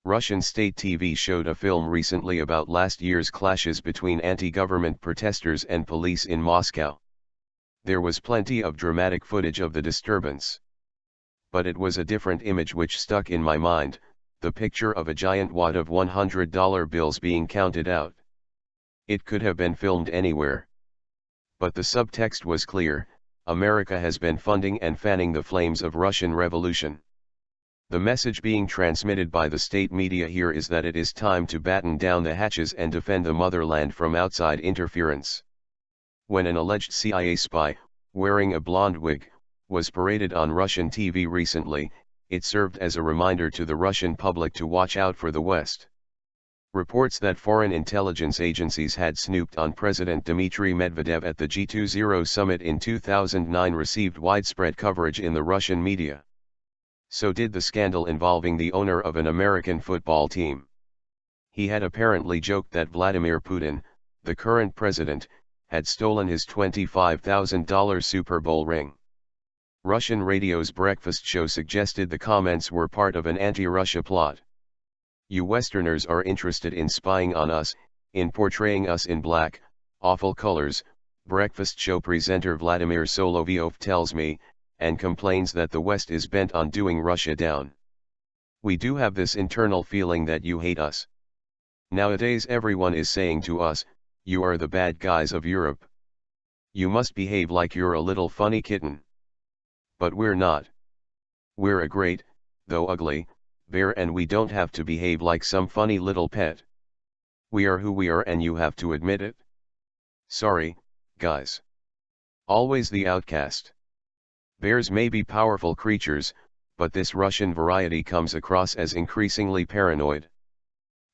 Russian state TV showed a film recently about last year's clashes between anti-government protesters and police in Moscow. There was plenty of dramatic footage of the disturbance. But it was a different image which stuck in my mind, the picture of a giant wad of $100 bills being counted out. It could have been filmed anywhere. But the subtext was clear: America has been funding and fanning the flames of Russian revolution. The message being transmitted by the state media here is that it is time to batten down the hatches and defend the motherland from outside interference. When an alleged CIA spy, wearing a blonde wig, was paraded on Russian TV recently, it served as a reminder to the Russian public to watch out for the West. Reports that foreign intelligence agencies had snooped on President Dmitry Medvedev at the G20 summit in 2009 received widespread coverage in the Russian media. So did the scandal involving the owner of an American football team. He had apparently joked that Vladimir Putin, the current president, had stolen his $25,000 Superbowl ring. Russian radio's breakfast show suggested the comments were part of an anti-Russia plot. You Westerners are interested in spying on us, in portraying us in black, awful colors, breakfast show presenter Vladimir Solovyov tells me, and complains that the West is bent on doing Russia down. We do have this internal feeling that you hate us. Nowadays everyone is saying to us, you are the bad guys of Europe. You must behave like you're a little funny kitten. But we're not. We're a great, though ugly, bear, and we don't have to behave like some funny little pet. We are who we are and you have to admit it. Sorry, guys. Always the outcast. Bears may be powerful creatures, but this Russian variety comes across as increasingly paranoid.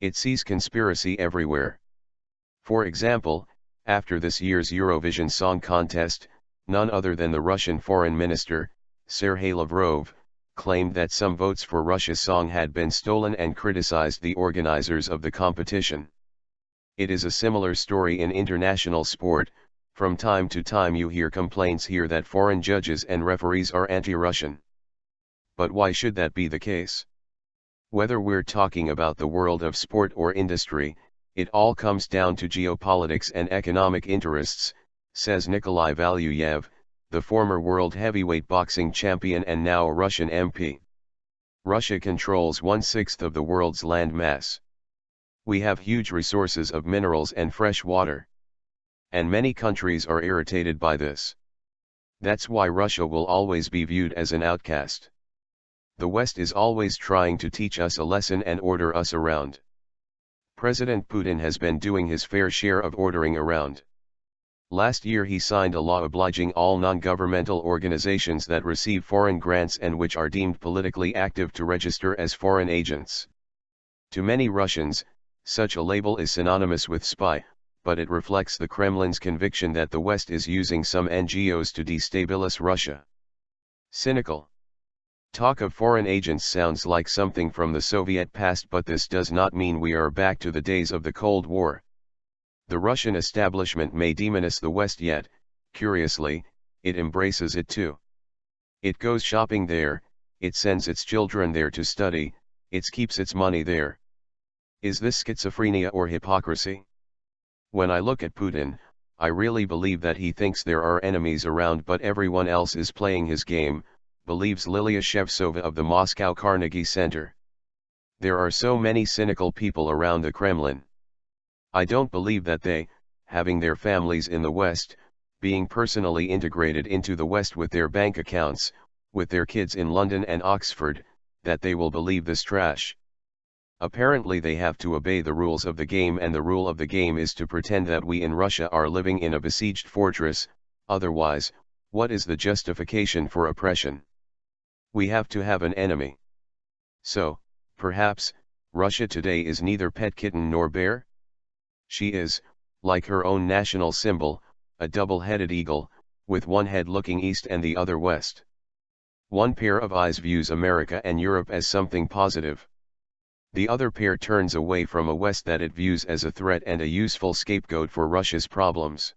It sees conspiracy everywhere. For example, after this year's Eurovision Song Contest, none other than the Russian Foreign Minister, Sergei Lavrov, claimed that some votes for Russia's song had been stolen and criticized the organizers of the competition. It is a similar story in international sport. From time to time you hear complaints here that foreign judges and referees are anti-Russian. But why should that be the case? Whether we're talking about the world of sport or industry, it all comes down to geopolitics and economic interests, says Nikolai Valuyev, the former world heavyweight boxing champion and now a Russian MP. Russia controls 1/6 of the world's land mass. We have huge resources of minerals and fresh water. And many countries are irritated by this. That's why Russia will always be viewed as an outcast. The West is always trying to teach us a lesson and order us around. President Putin has been doing his fair share of ordering around. Last year he signed a law obliging all non-governmental organizations that receive foreign grants and which are deemed politically active to register as foreign agents. To many Russians, such a label is synonymous with spy, but it reflects the Kremlin's conviction that the West is using some NGOs to destabilize Russia. Cynical. Talk of foreign agents sounds like something from the Soviet past, but this does not mean we are back to the days of the Cold War. The Russian establishment may demonize the West, yet, curiously, it embraces it too. It goes shopping there, it sends its children there to study, it keeps its money there. Is this schizophrenia or hypocrisy? When I look at Putin, I really believe that he thinks there are enemies around but everyone else is playing his game, believes Lilia Shevtsova of the Moscow Carnegie Center. There are so many cynical people around the Kremlin. I don't believe that they, having their families in the West, being personally integrated into the West with their bank accounts, with their kids in London and Oxford, that they will believe this trash. Apparently they have to obey the rules of the game, and the rule of the game is to pretend that we in Russia are living in a besieged fortress. Otherwise, what is the justification for oppression? We have to have an enemy. So, perhaps, Russia today is neither pet kitten nor bear? She is, like her own national symbol, a double-headed eagle, with one head looking east and the other west. One pair of eyes views America and Europe as something positive. The other pair turns away from a West that it views as a threat and a useful scapegoat for Russia's problems.